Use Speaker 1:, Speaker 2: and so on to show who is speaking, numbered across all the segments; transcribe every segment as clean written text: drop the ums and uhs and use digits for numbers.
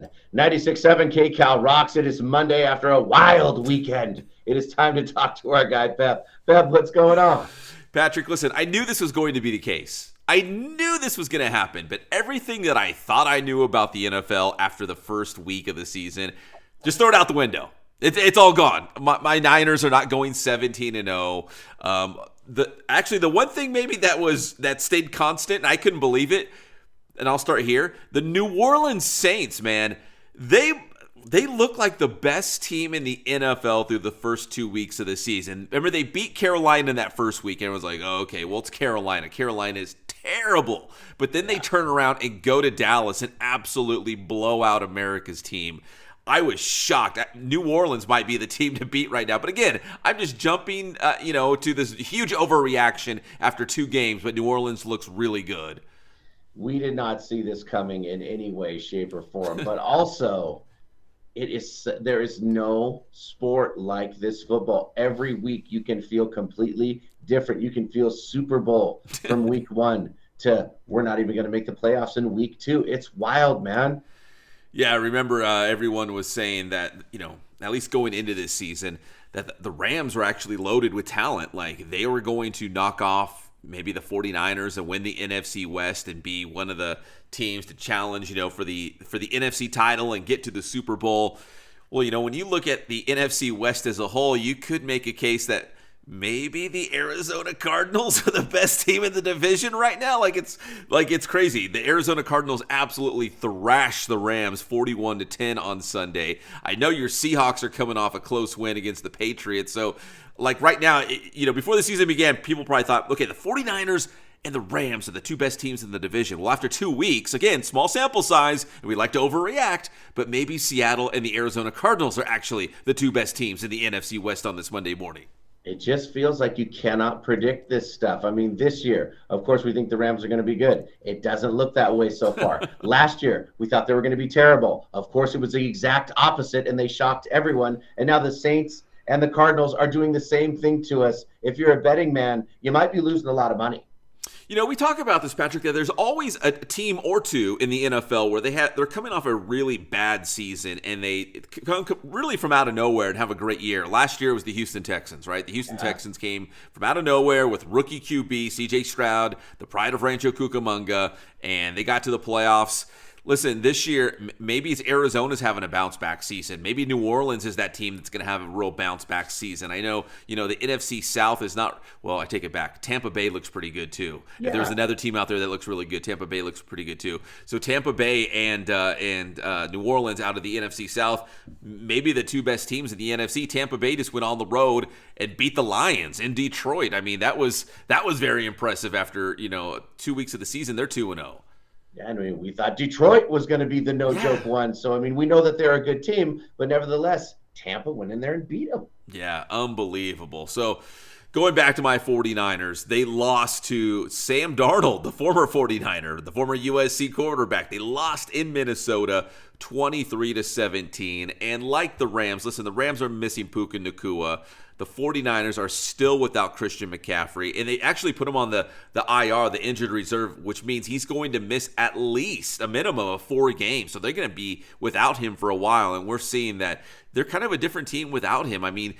Speaker 1: 96.7 KCAL rocks. It is Monday after a wild weekend. It is time to talk to our guy, Pep. Pep, what's going on?
Speaker 2: Patrick, listen, I knew this was going to be the case. I knew this was going to happen, but everything that I thought I knew about the NFL after the first week of the season, just throw it out the window. It's all gone. My Niners are not going 17-0. The one thing maybe that stayed constant, and I couldn't believe it, and I'll start here. The New Orleans Saints, man, they look like the best team in the NFL through the first 2 weeks of the season. Remember, they beat Carolina in that first week, and it was like, oh, okay, well, it's Carolina. Carolina is terrible. But then they turn around and go to Dallas and absolutely blow out America's team. I was shocked. New Orleans might be the team to beat right now. But again, I'm just jumping, to this huge overreaction after 2 games. But New Orleans looks really good.
Speaker 1: We did not see this coming in any way, shape, or form. But also, there is no sport like this football. Every week you can feel completely different. You can feel Super Bowl from week 1 to we're not even going to make the playoffs in week 2. It's wild, man.
Speaker 2: Yeah, I remember everyone was saying that, at least going into this season, that the Rams were actually loaded with talent. Like, they were going to knock off maybe the 49ers and win the NFC West and be one of the teams to challenge, for the NFC title and get to the Super Bowl. Well, when you look at the NFC West as a whole, you could make a case that maybe the Arizona Cardinals are the best team in the division right now. It's crazy. The Arizona Cardinals absolutely thrashed the Rams 41-10 on Sunday. I know your Seahawks are coming off a close win against the Patriots. So, right now, before the season began, people probably thought, okay, the 49ers and the Rams are the 2 best teams in the division. Well, after 2 weeks, again, small sample size, and we like to overreact, but maybe Seattle and the Arizona Cardinals are actually the 2 best teams in the NFC West on this Monday morning.
Speaker 1: It just feels like you cannot predict this stuff. I mean, this year, of course, we think the Rams are going to be good. It doesn't look that way so far. Last year, we thought they were going to be terrible. Of course, it was the exact opposite, and they shocked everyone. And now the Saints and the Cardinals are doing the same thing to us. If you're a betting man, you might be losing a lot of money.
Speaker 2: We talk about this, Patrick, that there's always a team or two in the NFL where they're coming off a really bad season and they come really from out of nowhere and have a great year. Last year was the Houston Texans, right? The Houston Texans came from out of nowhere with rookie QB, CJ Stroud, the pride of Rancho Cucamonga, and they got to the playoffs. Listen, this year, maybe it's Arizona's having a bounce-back season. Maybe New Orleans is that team that's going to have a real bounce-back season. I know, the NFC South is not – well, I take it back. Tampa Bay looks pretty good, too. Yeah. If there's another team out there that looks really good, Tampa Bay looks pretty good, too. So Tampa Bay and New Orleans out of the NFC South, maybe the 2 best teams in the NFC. Tampa Bay just went on the road and beat the Lions in Detroit. I mean, that was very impressive after, 2 weeks of the season. They're 2-0.
Speaker 1: Yeah, we thought Detroit was going to be the no-joke one. So, we know that they're a good team, but nevertheless, Tampa went in there and beat them.
Speaker 2: Yeah, unbelievable. So, going back to my 49ers, they lost to Sam Darnold, the former 49er, the former USC quarterback. They lost in Minnesota 23-17. And like the Rams, listen, the Rams are missing Puka Nacua. The 49ers are still without Christian McCaffrey, and they actually put him on the IR, the injured reserve, which means he's going to miss at least a minimum of 4 games. So they're going to be without him for a while, and we're seeing that they're kind of a different team without him. I mean,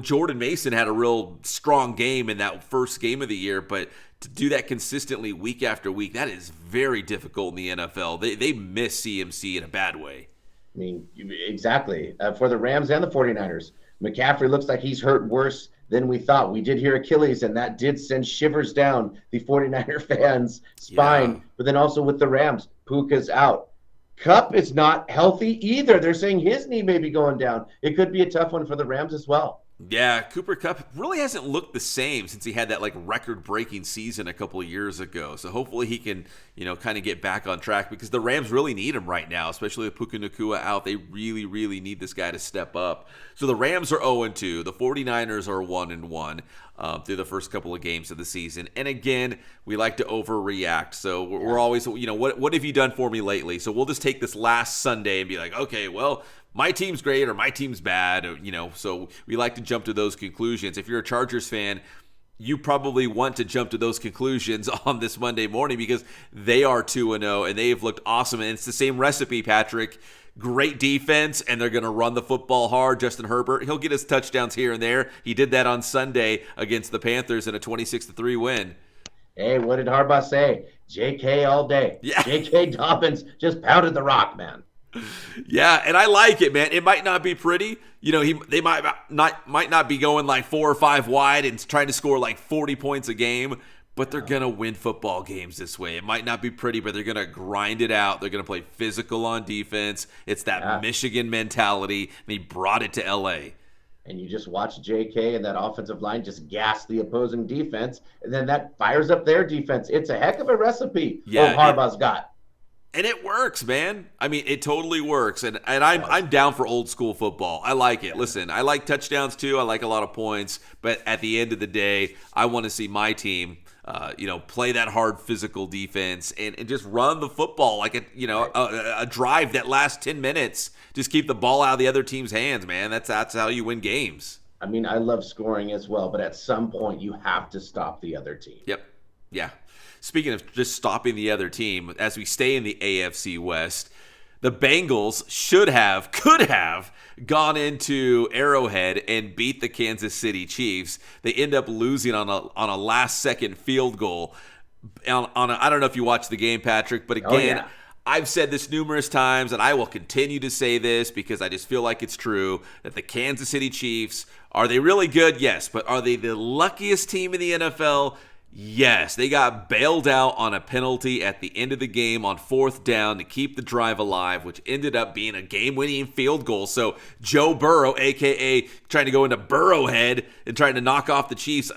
Speaker 2: Jordan Mason had a real strong game in that first game of the year, but to do that consistently week after week, that is very difficult in the NFL. They miss CMC in a bad way.
Speaker 1: Exactly. For the Rams and the 49ers. McCaffrey looks like he's hurt worse than we thought. We did hear Achilles, and that did send shivers down the 49er fans' spine. Yeah. But then also with the Rams, Puka's out. Kupp is not healthy either. They're saying his knee may be going down. It could be a tough one for the Rams as well.
Speaker 2: Yeah, Cooper Kupp really hasn't looked the same since he had that record-breaking season a couple of years ago. So hopefully he can, kind of get back on track because the Rams really need him right now, especially with Puka Nacua out. They really, really need this guy to step up. So the Rams are 0-2. The 49ers are 1-1 through the first couple of games of the season. And again, we like to overreact. So we're always, what have you done for me lately? So we'll just take this last Sunday and be like, okay, well, my team's great or my team's bad, so we like to jump to those conclusions. If you're a Chargers fan, you probably want to jump to those conclusions on this Monday morning because they are 2-0 and they have looked awesome. And it's the same recipe, Patrick. Great defense, and they're going to run the football hard. Justin Herbert, he'll get his touchdowns here and there. He did that on Sunday against the Panthers in a 26-3 win.
Speaker 1: Hey, what did Harbaugh say? JK all day.
Speaker 2: Yeah.
Speaker 1: JK Dobbins just pounded the rock, man.
Speaker 2: Yeah, and I like it, man. It might not be pretty. They might not be going like 4 or 5 wide and trying to score like 40 points a game, but they're going to win football games this way. It might not be pretty, but they're going to grind it out. They're going to play physical on defense. It's that Michigan mentality, and he brought it to L.A.
Speaker 1: And you just watch JK and that offensive line just gas the opposing defense, and then that fires up their defense. It's a heck of a recipe Harbaugh's got.
Speaker 2: And it works, man. I mean, it totally works. And I'm down for old school football. I like it. Listen, I like touchdowns too. I like a lot of points. But at the end of the day, I want to see my team play that hard physical defense and just run the football like a drive that lasts 10 minutes. Just keep the ball out of the other team's hands, man. That's how you win games.
Speaker 1: I mean, I love scoring as well, but at some point you have to stop the other team.
Speaker 2: Yep. Yeah. Speaking of just stopping the other team, as we stay in the AFC West, the Bengals could have gone into Arrowhead and beat the Kansas City Chiefs. They end up losing on a last-second field goal. I don't know if you watched the game, Patrick, but again, I've said this numerous times, and I will continue to say this because I just feel like it's true, that the Kansas City Chiefs, are they really good? Yes. But are they the luckiest team in the NFL? Yes. They got bailed out on a penalty at the end of the game on 4th down to keep the drive alive, which ended up being a game-winning field goal. So Joe Burrow, a.k.a. trying to go into Burrowhead and trying to knock off the Chiefs,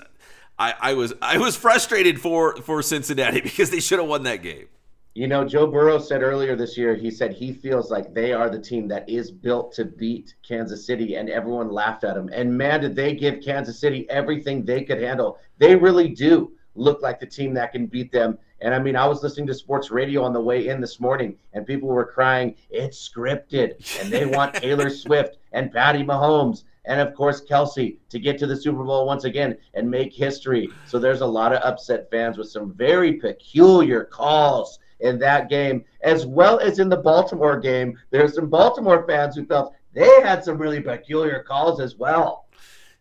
Speaker 2: I was frustrated for Cincinnati because they should have won that game.
Speaker 1: You know, Joe Burrow said earlier this year, he said he feels like they are the team that is built to beat Kansas City, and everyone laughed at him. And man, did they give Kansas City everything they could handle. They really do look like the team that can beat them. And I mean, I was listening to sports radio on the way in this morning, and people were crying, it's scripted, and they want Taylor Swift and Patty Mahomes and, of course, Kelsey to get to the Super Bowl once again and make history. So there's a lot of upset fans with some very peculiar calls in that game, as well as in the Baltimore game. There's some Baltimore fans who felt they had some really peculiar calls as well.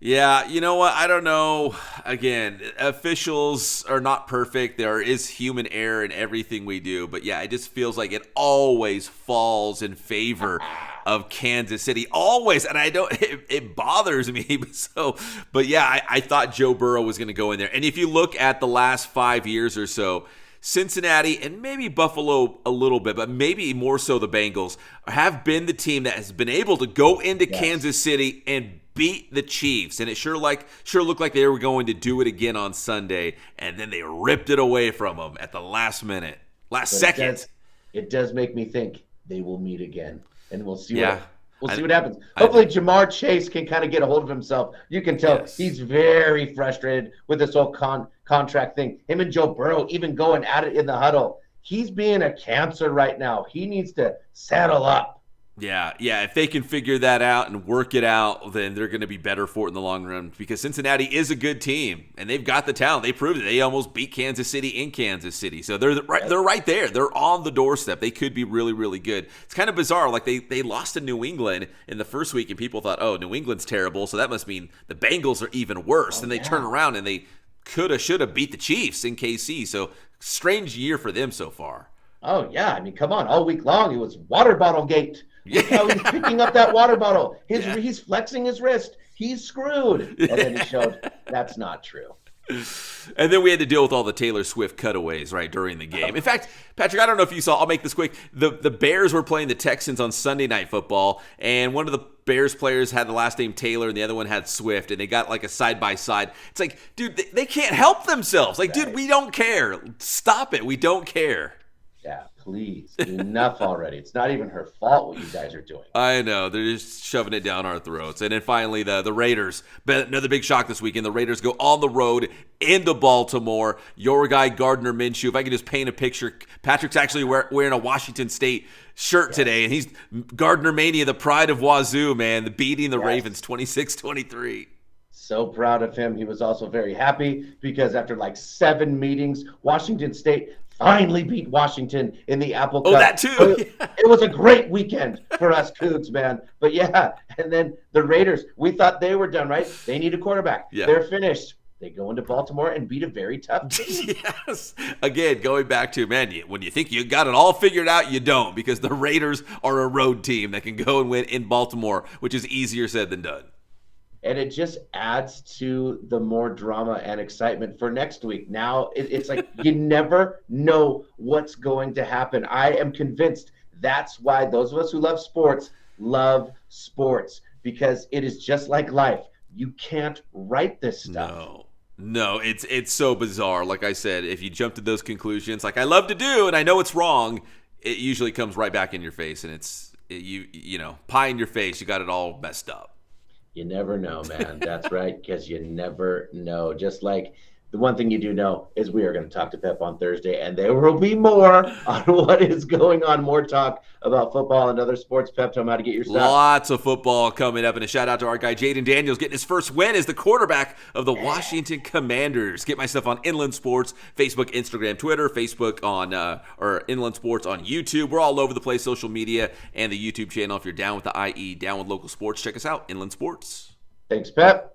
Speaker 2: Yeah, you know what? I don't know. Again, officials are not perfect. There is human error in everything we do. But yeah, it just feels like it always falls in favor of Kansas City. Always. And it bothers me. But yeah, I thought Joe Burrow was going to go in there. And if you look at the last 5 years or so, Cincinnati and maybe Buffalo a little bit, but maybe more so the Bengals, have been the team that has been able to go into Kansas City and beat the Chiefs. And it sure looked like they were going to do it again on Sunday, and then they ripped it away from them at the last minute, second.
Speaker 1: It does make me think they will meet again, and we'll see. We'll see what happens. Hopefully, Jamar Chase can kind of get a hold of himself. You can tell he's very frustrated with this whole contract thing. Him and Joe Burrow even going at it in the huddle. He's being a cancer right now. He needs to settle up.
Speaker 2: Yeah. If they can figure that out and work it out, then they're going to be better for it in the long run because Cincinnati is a good team, and they've got the talent. They proved it. They almost beat Kansas City in Kansas City. So they're right there. They're on the doorstep. They could be really, really good. It's kind of bizarre. Like they lost to New England in the first week, and people thought, oh, New England's terrible, so that must mean the Bengals are even worse. And they turn around, and they should have beat the Chiefs in KC. So strange year for them so far.
Speaker 1: Oh, yeah. I mean, come on. All week long, it was water bottle gate. Look how he's picking up that water bottle. He's flexing his wrist. He's screwed. And then he showed that's not true.
Speaker 2: And then we had to deal with all the Taylor Swift cutaways right during the game. In fact, Patrick, I don't know if you saw, I'll make this quick. The Bears were playing the Texans on Sunday Night Football, and one of the Bears players had the last name Taylor, and the other one had Swift, and they got like a side-by-side. It's like, dude, they can't help themselves. Like, dude, we don't care. Stop it. We don't care.
Speaker 1: Yeah, please. Enough already. It's not even her fault what you guys are doing.
Speaker 2: I know. They're just shoving it down our throats. And then finally, the Raiders. Another big shock this weekend. The Raiders go on the road into Baltimore. Your guy, Gardner Minshew. If I could just paint a picture, Patrick's actually wearing a Washington State shirt today. And he's Gardner Mania, the pride of Wazoo, man. Beating the Ravens 26-23.
Speaker 1: So proud of him. He was also very happy because after like 7 meetings, Washington State finally beat Washington in the Apple
Speaker 2: Oh,
Speaker 1: Cup.
Speaker 2: that too.
Speaker 1: So it was a great weekend for us Cougs, man. But yeah, and then the Raiders, we thought they were done, right? They need a quarterback.
Speaker 2: Yeah.
Speaker 1: They're finished. They go into Baltimore and beat a very tough team.
Speaker 2: Yes. Again, going back to, man, when you think you got it all figured out, you don't, because the Raiders are a road team that can go and win in Baltimore, which is easier said than done.
Speaker 1: And it just adds to the more drama and excitement for next week. Now it's like you never know what's going to happen. I am convinced that's why those of us who love sports, because it is just like life. You can't write this stuff.
Speaker 2: No, it's so bizarre. Like I said, if you jump to those conclusions, like I love to do, and I know it's wrong, it usually comes right back in your face, and you know, pie in your face. You got it all messed up.
Speaker 1: You never know, man. That's right, because you never know. Just like the one thing you do know is we are going to talk to Pep on Thursday, and there will be more on what is going on, more talk about football and other sports. Pep, tell them how to get your stuff.
Speaker 2: Lots of football coming up, and a shout out to our guy Jaden Daniels getting his first win as the quarterback of the Washington Commanders. Get my stuff on Inland Sports, Facebook, Instagram, Twitter, Facebook on or Inland Sports on YouTube. We're all over the place, social media, and the YouTube channel. If you're down with the IE, down with local sports, check us out, Inland Sports.
Speaker 1: Thanks, Pep.